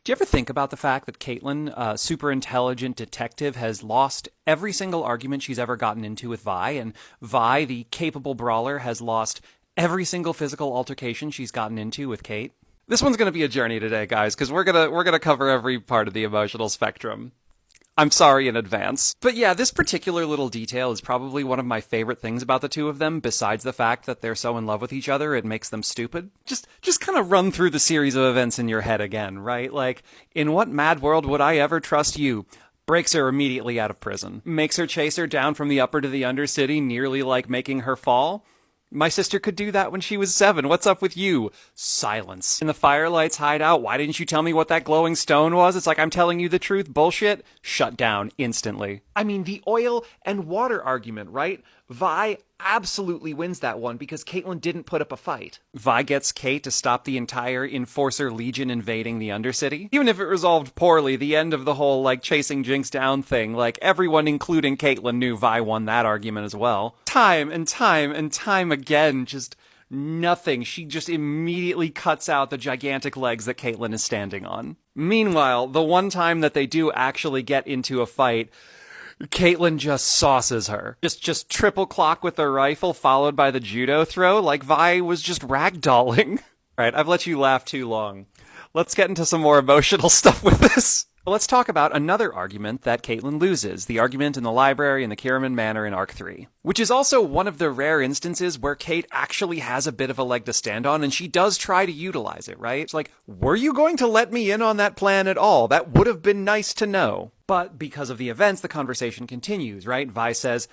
Do you ever think about the fact that Caitlin, a super intelligent detective, has lost every single argument she's ever gotten into with Vi, and Vi, the capable brawler, has lost every single physical altercation she's gotten into with Cait? This one's going to be a journey today, guys, because we're gonna cover every part of the emotional spectrum. I'm sorry in advance. But yeah, this particular little detail is probably one of my favorite things about the two of them, besides the fact that they're so in love with each other, it makes them stupid. Just kind of run through the series of events in your head again, right? Like, in what mad world would I ever trust you? Breaks her immediately out of prison. Makes her chase her down from the upper to the undercity, nearly like making her fall. My sister could do that when she was 7. What's up with you? Silence. In the Firelight's hideout, why didn't you tell me what that glowing stone was? It's like, I'm telling you the truth. Bullshit. Shut down instantly. I mean, the oil and water argument, right? Vi absolutely wins that one because Caitlin didn't put up a fight. Vi gets Cait to stop the entire Enforcer Legion invading the Undercity. Even if it resolved poorly, the end of the whole, like, chasing Jinx down thing, like, everyone, including Caitlin, knew Vi won that argument as well. Time and time and time again, just nothing. She just immediately cuts out the gigantic legs that Caitlin is standing on. Meanwhile, the one time that they do actually get into a fight, Caitlin just sauces her. Just triple clock with the rifle followed by the judo throw like Vi was just ragdolling. Right, I've let you laugh too long. Let's get into some more emotional stuff with this. Let's talk about another argument that Caitlin loses, the argument in the library in the Kiraman Manor in Arc 3, which is also one of the rare instances where Cait actually has a bit of a leg to stand on, and she does try to utilize it, right? It's like, were you going to let me in on that plan at all? That would have been nice to know. But because of the events, the conversation continues, right? Vi says,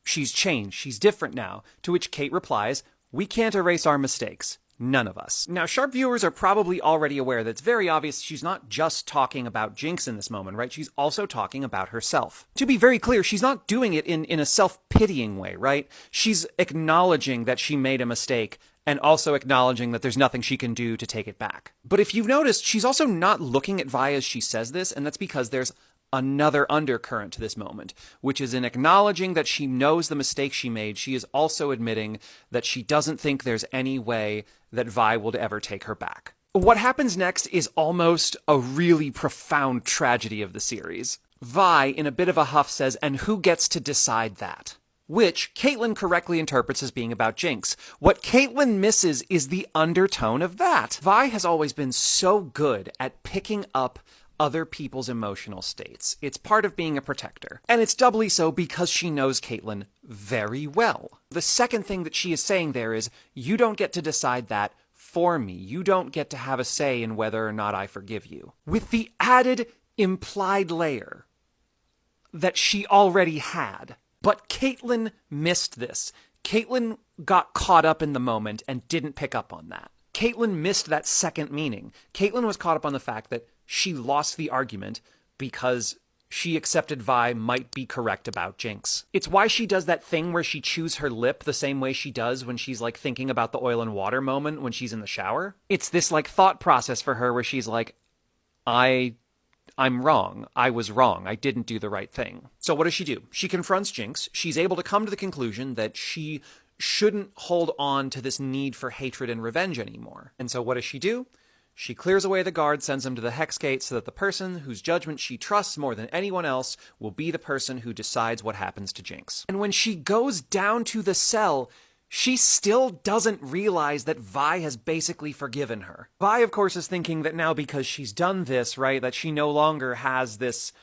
she's changed, she's different now, to which Cait replies, we can't erase our mistakes. None of us. Now, sharp viewers are probably already aware that it's very obvious she's not just talking about Jinx in this moment, right? She's also talking about herself. To be very clear, she's not doing it in a self-pitying way, right? She's acknowledging that she made a mistake and also acknowledging that there's nothing she can do to take it back. But if you've noticed, she's also not looking at Vi as she says this, and that's because there's another undercurrent to this moment, which is in acknowledging that she knows the mistake she made, she is also admitting that she doesn't think there's any way that Vi will ever take her back. What happens next is almost a really profound tragedy of the series. Vi, in a bit of a huff, says, and who gets to decide that? Which Caitlin correctly interprets as being about Jinx. What Caitlin misses is the undertone of that. Vi has always been so good at picking up other people's emotional states. It's part of being a protector. And it's doubly so because she knows Caitlin very well. The second thing that she is saying there is, you don't get to decide that for me. You don't get to have a say in whether or not I forgive you. With the added implied layer that she already had. But Caitlin missed this. Caitlin got caught up in the moment and didn't pick up on that. Caitlin missed that second meaning. Caitlin was caught up on the fact that she lost the argument because she accepted Vi might be correct about Jinx. It's why she does that thing where she chews her lip the same way she does when she's like thinking about the oil and water moment when she's in the shower. It's this like thought process for her where she's like, I'm wrong. I was wrong. I didn't do the right thing. So what does she do? She confronts Jinx. She's able to come to the conclusion that she shouldn't hold on to this need for hatred and revenge anymore. And so what does she do? She clears away the guard, sends him to the Hex Gate so that the person whose judgment she trusts more than anyone else will be the person who decides what happens to Jinx. And when she goes down to the cell, she still doesn't realize that Vi has basically forgiven her. Vi, of course, is thinking that now because she's done this, right, that she no longer has this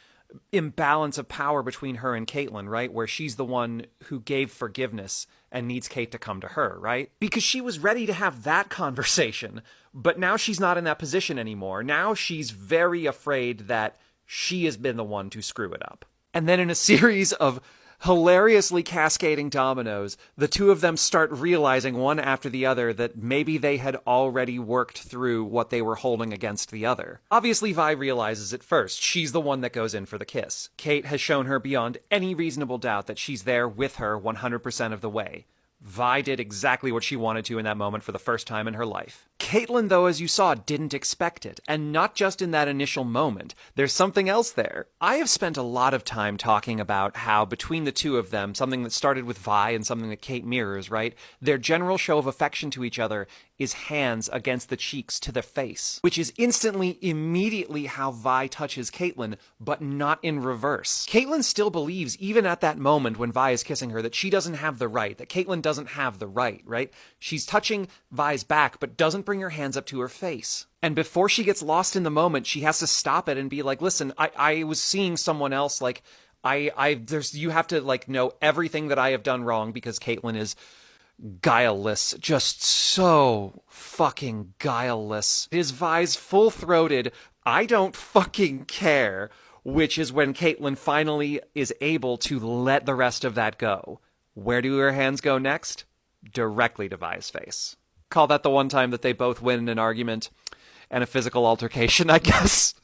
imbalance of power between her and Caitlin, right, where she's the one who gave forgiveness and needs Cait to come to her, right? Because she was ready to have that conversation, but now she's not in that position anymore. Now she's very afraid that she has been the one to screw it up. And then in a series of hilariously cascading dominoes, the two of them start realizing one after the other that maybe they had already worked through what they were holding against the other. Obviously, Vi realizes it first. She's the one that goes in for the kiss. Cait has shown her beyond any reasonable doubt that she's there with her 100% of the way. Vi did exactly what she wanted to in that moment for the first time in her life. Caitlyn, though, as you saw, didn't expect it, and not just in that initial moment. There's something else there. I have spent a lot of time talking about how between the two of them, something that started with Vi and something that Cait mirrors, right? Their general show of affection to each other is hands against the cheeks to the face, which is instantly, immediately how Vi touches Caitlyn, but not in reverse. Caitlyn still believes, even at that moment when Vi is kissing her, that she doesn't have the right, that Caitlyn doesn't have the right? She's touching Vi's back, but doesn't bring her hands up to her face. And before she gets lost in the moment, she has to stop it and be like, listen, I was seeing someone else, like, you have to, like, know everything that I have done wrong, because Caitlyn is guileless, just so fucking guileless. It is Vi's full-throated, I don't fucking care, which is when Caitlyn finally is able to let the rest of that go. Where do her hands go next? Directly to Vi's face. Call that the one time that they both win in an argument and a physical altercation, I guess.